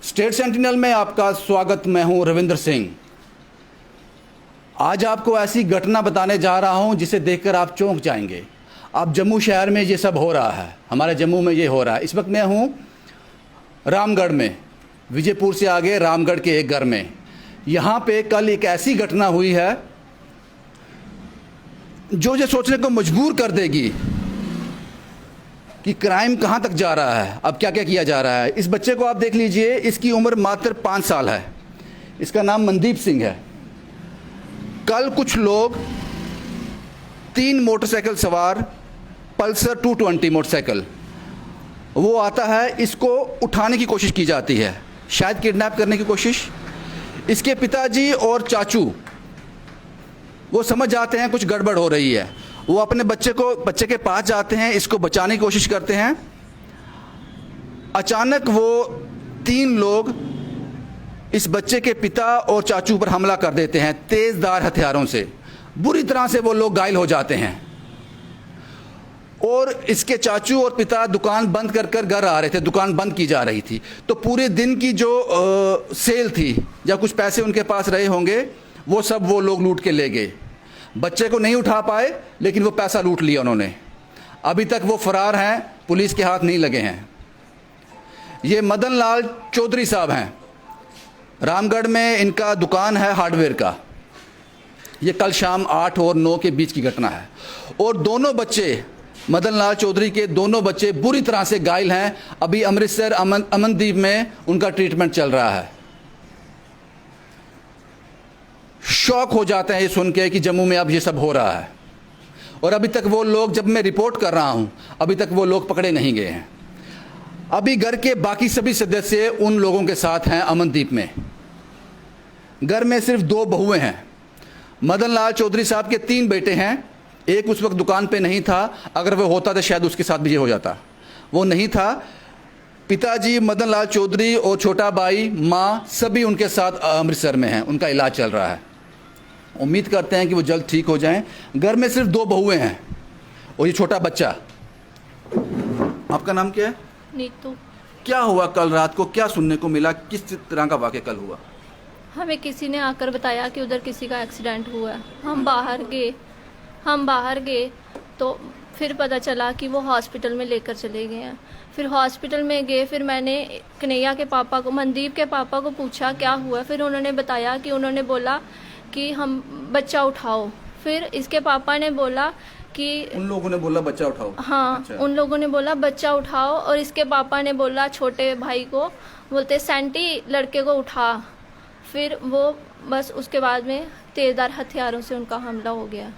State sentinel में आपका स्वागत। मैं हूं रविंद्र सिंह। आज आपको ऐसी घटना बताने जा रहा हूं जिसे देखकर आप चौंक जाएंगे। आप जम्मू शहर में ये सब हो रहा है, हमारे जम्मू में ये हो रहा है। इस वक्त मैं हूं रामगढ़ में, विजयपुर से आगे रामगढ़ के एक घर में। यहाँ पे कल एक ऐसी घटना हुई है जो ये सोचने को मजबूर कर देगी कि क्राइम कहाँ तक जा रहा है, अब क्या क्या किया जा रहा है। इस बच्चे को आप देख लीजिए, इसकी उम्र मात्र 5 साल है। इसका नाम मनदीप सिंह है। कल कुछ लोग 3 मोटरसाइकिल सवार, पल्सर 220 मोटरसाइकिल, वो आता है, इसको उठाने की कोशिश की जाती है, शायद किडनैप करने की कोशिश। इसके पिताजी और चाचू वो समझ जाते हैं कुछ गड़बड़ हो रही है। वो अपने बच्चे के पास जाते हैं, इसको बचाने की कोशिश करते हैं। अचानक वो 3 लोग इस बच्चे के पिता और चाचू पर हमला कर देते हैं तेज़धार हथियारों से। बुरी तरह से वो लोग घायल हो जाते हैं। और इसके चाचू और पिता दुकान बंद कर घर आ रहे थे, दुकान बंद की जा रही थी। तो पूरे दिन की जो सेल थी या कुछ पैसे उनके पास रहे होंगे, वो सब वो लोग लूट के ले गए। बच्चे को नहीं उठा पाए, लेकिन वो पैसा लूट लिया उन्होंने। अभी तक वो फरार हैं, पुलिस के हाथ नहीं लगे हैं। ये मदन लाल चौधरी साहब हैं, रामगढ़ में इनका दुकान है हार्डवेयर का। ये कल शाम 8 और 9 के बीच की घटना है। और दोनों बच्चे, मदन लाल चौधरी के दोनों बच्चे बुरी तरह से घायल हैं। अभी अमृतसर अमनदीप में उनका ट्रीटमेंट चल रहा है। शॉक हो जाते हैं ये सुन के कि जम्मू में अब ये सब हो रहा है। और अभी तक वो लोग, जब मैं रिपोर्ट कर रहा हूं, अभी तक वो लोग पकड़े नहीं गए हैं। अभी घर के बाकी सभी सदस्य उन लोगों के साथ हैं अमनदीप में। घर में सिर्फ 2 बहुएं हैं। मदन लाल चौधरी साहब के 3 बेटे हैं। एक उस वक्त दुकान पे नहीं था, अगर वो होता तो शायद उसके साथ भी ये हो जाता, वो नहीं था। पिताजी मदन लाल चौधरी और छोटा भाई, माँ, सभी उनके साथ अमृतसर में हैं, उनका इलाज चल रहा है। उम्मीद करते हैं कि वो जल्द ठीक हो जाएं। घर में सिर्फ 2 बहुएं हैं और ये छोटा बच्चा। आपका नाम क्या है? नीतू। क्या हुआ कल रात को, क्या सुनने को मिला, किस तरह का वाक़या कल हुआ? हमें किसी ने आकर बताया कि उधर किसी का एक्सीडेंट हुआ है। हम बाहर गए तो फिर पता चला कि वो हॉस्पिटल में लेकर चले गए हैं। फिर हॉस्पिटल में गए, फिर मैंने कन्हैया के पापा को, मनदीप के पापा को पूछा क्या हुआ। फिर उन्होंने बताया कि उन्होंने बोला कि हम बच्चा उठाओ। फिर इसके पापा ने बोला कि उन लोगों ने बोला बच्चा उठाओ। हाँ, अच्छा। उन लोगों ने बोला बच्चा उठाओ। और इसके पापा ने बोला छोटे भाई को, बोलते सैंटी लड़के को उठा। फिर वो बस उसके बाद में तेज़धार हथियारों से उनका हमला हो गया।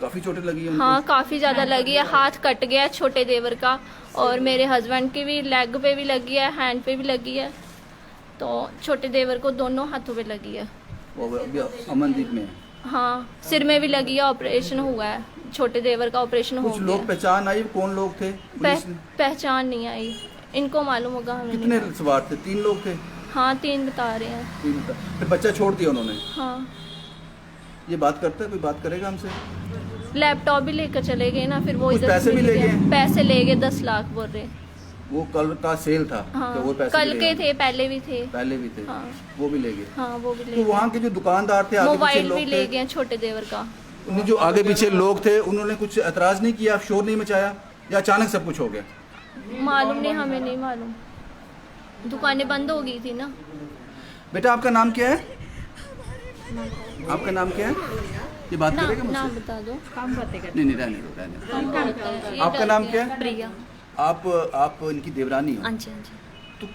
काफ़ी चोटें लगी हैं? हाँ, काफ़ी ज़्यादा लगी है। हाथ कट गया छोटे देवर का, और मेरे हस्बैंड की भी लेग पे भी लगी है, हैंड पे भी लगी है। तो छोटे देवर को दोनों हाथों पे लगी है। अमनदीप में? हाँ, सिर में भी लगी है, ऑपरेशन हुआ है। छोटे देवर का ऑपरेशन हो गया। कुछ लोग पहचान आई, कौन लोग थे? पहचान नहीं आई, इनको मालूम होगा, हमें नहीं। कितने सवार थे? 3 लोग थे? हाँ, 3 बता रहे हैं। 3 फिर बच्चा छोड़ दिया उन्होंने? हाँ। ये बात करता है, कोई बात करेगा हमसे? लैपटॉप भी लेकर चले गए ना, फिर वो कुछ पैसे भी ले गए? पैसे ले गए, 10 लाख बोल रहे। वो कल का सेल था। हाँ, तो वो पैसे कल के थे, पहले भी थे। हाँ, वो भी ले गए। हाँ, वो भी ले तो वहाँ के जो दुकानदार थे, आगे पीछे लोग भी ले गए छोटे देवर का। उन्हें जो आगे पीछे लोग थे, उन्होंने कुछ एतराज नहीं किया, शोर नहीं मचाया, या अचानक सब कुछ हो गया? मालूम नहीं, हमें नहीं मालूम, दुकानें बंद हो गई थी ना। बेटा आपका नाम क्या है? आपका नाम क्या है? ये बात करेगा मुझसे? नाम बता दो। नहीं, रहने दो। आपका नाम क्या है? प्रिया। आप इनकी देवरानी हो? हाँ जी। तो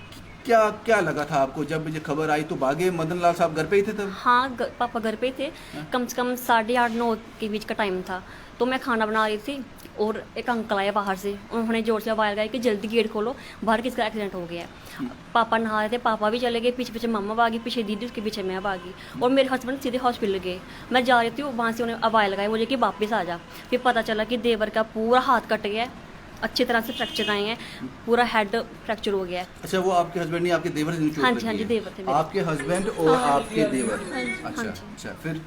क्या लगा था आपको जब ये खबर आई? तो भागे मदन लाल साहब घर पे ही थे तब? हाँ, पापा घर पे थे। कम से कम 8:30-9 के बीच का टाइम था। तो मैं खाना बना रही थी और एक अंकल आया बाहर से। उन्होंने जोर से आवाज़ लगाई कि जल्दी गेट खोलो, बाहर किसका एक्सीडेंट हो गया है। पापा नहा रहे थे, पापा भी चले गए, पीछे मम्मा भागी, पीछे दीदी, उसके पीछे मैं भागी। और मेरे हस्बैंड सीधे हॉस्पिटल गए। मैं जा रही थी, वहाँ से उन्हें आवाज़ लगाई मुझे कि वापस आ जा। फिर पता चला कि देवर का पूरा हाथ कट गया, अच्छी तरह से फ्रैक्चर आए हैं, पूरा हेड फ्रैक्चर हो गया है। अच्छा, वो आपके हस्बैंड नहीं, आपके देवर? हाँ जी, देवर थे। आपके हस्बैंड और आपके देवर? अच्छा। फिर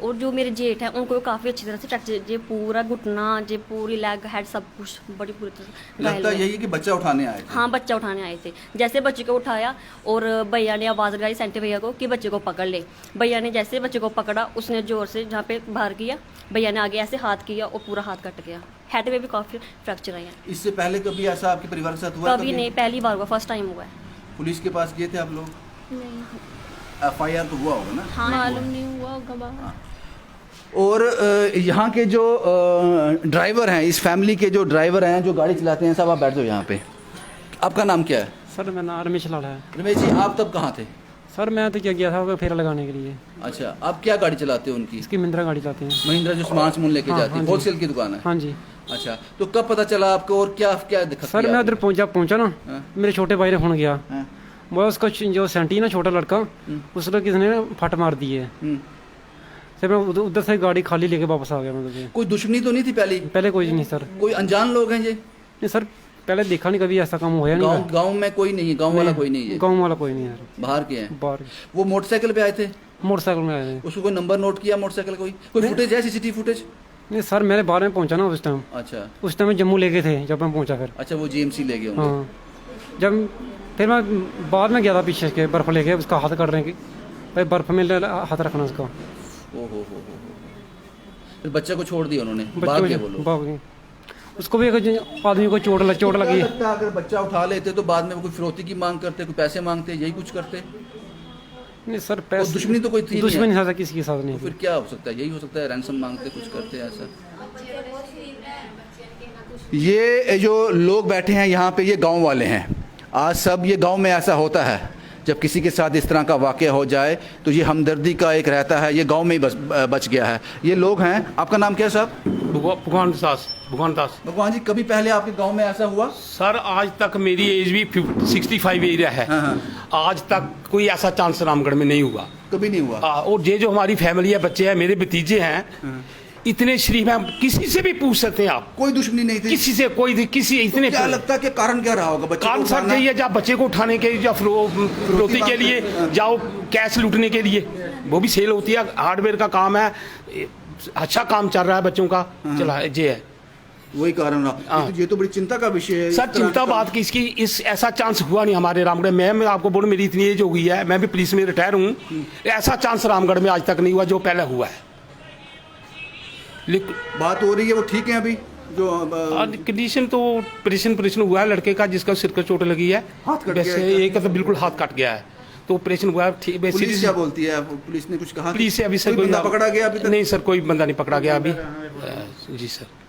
और जो मेरे जेठ हैं उनको काफ़ी अच्छी तरह से फ्रैक्चर, जे पूरा घुटना, जे पूरी लेग हेड सब कुछ बड़ी पूरी तरह घायल लगता हुए। यही है कि बच्चा उठाने आए थे। हाँ, बच्चा उठाने आए थे। जैसे बच्चे को उठाया और भैया ने आवाज़ लगाई सेंटे भैया को कि बच्चे को पकड़ ले। भैया ने जैसे बच्चे को पकड़ा, उसने ज़ोर से जहाँ पे बाहर किया, भैया ने आगे ऐसे हाथ किया और पूरा हाथ कट गया। हेड में भी काफ़ी फ्रैक्चर आए हैं। इससे पहले कभी ऐसा आपके परिवार के साथ हुआ? कभी नहीं, पहली बार हुआ, फर्स्ट टाइम हुआ है। पुलिस के पास गए थे आप लोग? नहीं, FIR तो हुआ होगा ना? हाँ, मालूम नहीं हुआ होगा बाहर। और यहाँ के जो ड्राइवर हैं, इस फैमिली के जो ड्राइवर हैं, जो गाड़ी चलाते हैं, सब आप बैठ जाओ यहाँ पे। आपका नाम क्या है? सर मेरा नाम रमेश लाल है। रमेश जी, आप तब कहाँ थे? सर मैं तो क्या गया था फेरा लगाने के लिए। अच्छा, आप क्या गाड़ी चलाते हो उनकी? इसकी महिंद्रा गाड़ी चलाते हैं। महिंद्रा जो सामान लेके हाँ, जाती है, हाँ जी। होलसेल की दुकान है। हाँ जी। अच्छा, तो कब पता चला आपको और क्या क्या दिक्कत? सर मैं उधर पहुंचा ना, हाँ। मेरे छोटे भाई ने फोन किया। हाँ। वो उसका जो सेंटी ना छोटा लड़का, उसने किसने फट मार दी है। फिर मैं उधर से गाड़ी खाली लेके वापस आ गया। मैं कोई दुश्मनी तो नहीं थी पहले? पहले कोई नहीं सर। कोई अनजान लोग हैं ये? नहीं सर, पहले देखा नहीं कभी ऐसा काम हुआ नहीं। गांव में कोई नहीं है? गांव वाला कोई नहीं है? गाँव वाला कोई नहीं है सर। बाहर के हैं? बाहर वो मोटरसाइकिल पे आए थे? मोटरसाइकिल में आए थे। उसको कोई नंबर नोट किया मोटरसाइकिल? कोई फुटेज है, CCTV फुटेज? नहीं सर, मेरे बाद में पहुंचा ना उस टाइम। अच्छा उस टाइम जम्मू ले गए थे जब मैं पहुंचा। फिर अच्छा, वो GMC ले गए होंगे। हाँ, जब फिर मैं बाद में गया था पीछे के बर्फ़ लेके उसका हाथ काटने की। भाई बर्फ़ में हाथ रखना उसका। ओ हो फिर बच्चे को छोड़ दिया उन्होंने? भाग गए वो लोग? भाग गए। उसको भी एक आदमी को चोट लगी। क्या लगता है, अगर बच्चा उठा लेते तो बाद में वो कोई फिरौती की मांग करते, कोई पैसे मांगते, यही कुछ करते? नहीं सर, और पैसे दुश्मनी तो कोई थी नहीं दुश्मनी है। नहीं था किसी के साथ नहीं। तो फिर क्या हो सकता है? यही हो सकता है, रैंसम मांगते, कुछ करते ऐसा। ये जो लोग बैठे हैं यहाँ पे, ये गांव वाले हैं। आज सब ये गांव में ऐसा होता है, जब किसी के साथ इस तरह का वाक़या हो जाए तो ये हमदर्दी का एक रहता है। ये गांव में ही बच गया है। ये लोग हैं। आपका नाम क्या है साहब? भगवान दास। भगवान जी, कभी पहले आपके गांव में ऐसा हुआ? सर आज तक मेरी एज भी 65 एरिया है। हाँ। आज तक कोई ऐसा चांस रामगढ़ में नहीं हुआ, कभी नहीं हुआ। और ये जो हमारी फैमिली है, बच्चे हैं, मेरे भतीजे हैं, इतने शरीफ हैं, किसी से भी पूछ सकते हैं आप। कोई दुश्मनी नहीं थी किसी से कोई किसी इतने क्या लगता है कि कारण क्या रहा होगा? बच्चे कारण को सर उठाना? यही है, जब बच्चे को उठाने के या फिरौती के लिए जाओ, कैश लूटने के लिए, वो भी सेल होती है, हार्डवेयर का काम है, अच्छा काम चल रहा है बच्चों का चला ये है। वही कारण रहा। ये तो बड़ी चिंता का विषय है। सर चिंता बात की इसकी, इस ऐसा चांस हुआ नहीं हमारे रामगढ़ में। मैं आपको बोलूं, मेरी इतनी एज हो गई है, मैं भी पुलिस में रिटायर हूँ, ऐसा चांस रामगढ़ में आज तक नहीं हुआ जो पहले हुआ है। बात हो रही है वो ठीक है अभी जो कंडीशन तो ऑपरेशन हुआ है लड़के का, जिसका सिर को चोट लगी है। हाथ कट गया है? एक तो बिल्कुल हाथ कट गया है, तो ऑपरेशन हुआ है। पुलिस क्या बोलती है? पुलिस ने कुछ कहा? पुलिस से अभी सर कोई बंदा पकड़ा गया अभी तक? नहीं सर, कोई बंदा नहीं पकड़ा गया अभी। जी सर।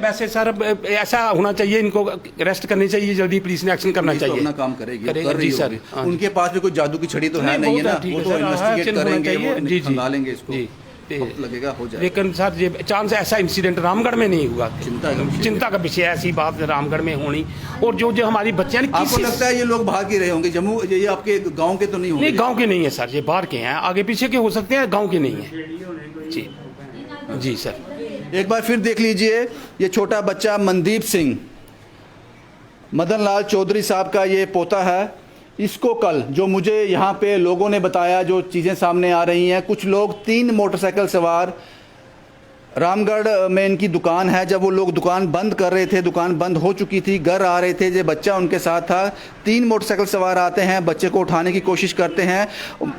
वैसे सर ऐसा होना चाहिए, इनको अरेस्ट करनी चाहिए जल्दी, पुलिस ने एक्शन करना चाहिए। अपना काम करेगी, करेगी, कर रही जी सर। होगी। हाँ, उनके पास भी कोई जादू की छड़ी तो है नहीं है ना, वो तो इन्वेस्टिगेट करेंगे, वो खंगालेंगे इसको, वक्त लगेगा, हो जाएगा। लेकिन सर ये चांस ऐसा इंसिडेंट रामगढ़ में नहीं हुआ। चिंता का विषय ऐसी बात रामगढ़ में होनी। और जो हमारी बच्चे हैं, आपको लगता है ये लोग भाग ही रहे होंगे? जम्मू ये आपके गांव के तो नहीं होंगे? नहीं, गांव के नहीं है सर, ये बाहर के हैं, आगे पीछे के हो सकते हैं, गांव के नहीं है। जी जी सर। एक बार फिर देख लीजिए, ये छोटा बच्चा मनदीप सिंह, मदन लाल चौधरी साहब का ये पोता है। इसको कल जो मुझे यहाँ पे लोगों ने बताया, जो चीज़ें सामने आ रही हैं, कुछ लोग 3 मोटरसाइकिल सवार, रामगढ़ में इनकी दुकान है, जब वो लोग दुकान बंद कर रहे थे, दुकान बंद हो चुकी थी, घर आ रहे थे, जो बच्चा उनके साथ था, 3 मोटरसाइकिल सवार आते हैं, बच्चे को उठाने की कोशिश करते हैं।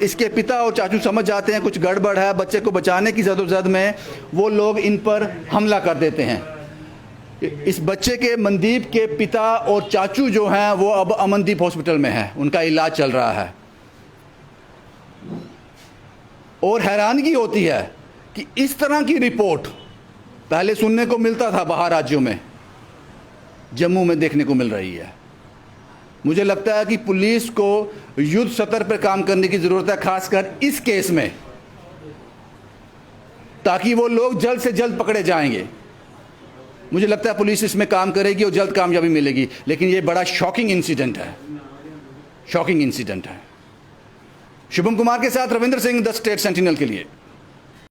इसके पिता और चाचू समझ जाते हैं कुछ गड़बड़ है, बच्चे को बचाने की जद्दोजहद में वो लोग इन पर हमला कर देते हैं। इस बच्चे के मनदीप के पिता और चाचू जो हैं वो अब अमनदीप हॉस्पिटल में हैं, उनका इलाज चल रहा है। और हैरानगी होती है कि इस तरह की रिपोर्ट पहले सुनने को मिलता था बाहर राज्यों में, जम्मू में देखने को मिल रही है। मुझे लगता है कि पुलिस को युद्ध स्तर पर काम करने की ज़रूरत है, खासकर इस केस में, ताकि वो लोग जल्द से जल्द पकड़े जाएंगे। मुझे लगता है पुलिस इसमें काम करेगी और जल्द कामयाबी मिलेगी। लेकिन ये बड़ा शॉकिंग इंसिडेंट है, शॉकिंग इंसिडेंट है। शुभम कुमार के साथ Ravindra Singh, the state sentinel के लिए।